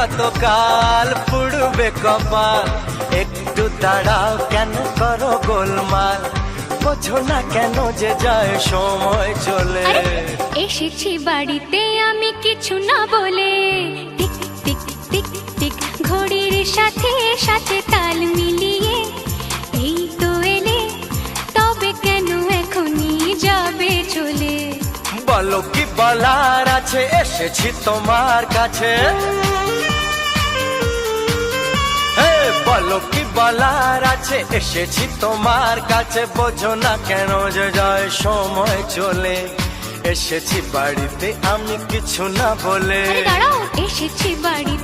কতকাল পুড়বে কপাল, একটু দাঁড়াও কেন করো গোলমাল, বোঝো না কেন যে যায় সময় চলে। এসেছি বাড়িতে আমি কিছু না বলে, টিক টিক টিক টিক ঘড়ির সাথে সাথে তাল মিলিয়ে, এই তো এলে তবে কেন এখনই যাবে চলে। বলো কি বলার আছে, এসেছি তোমার কাছে। বলো কি বলার আছে, এসেছি তোমার কাছে, বোঝো না কেন যে যায় সময় চলে। এসেছি বাড়িতে আমি কিছু না বলে। দাঁড়াও, এসেছি বাড়িতে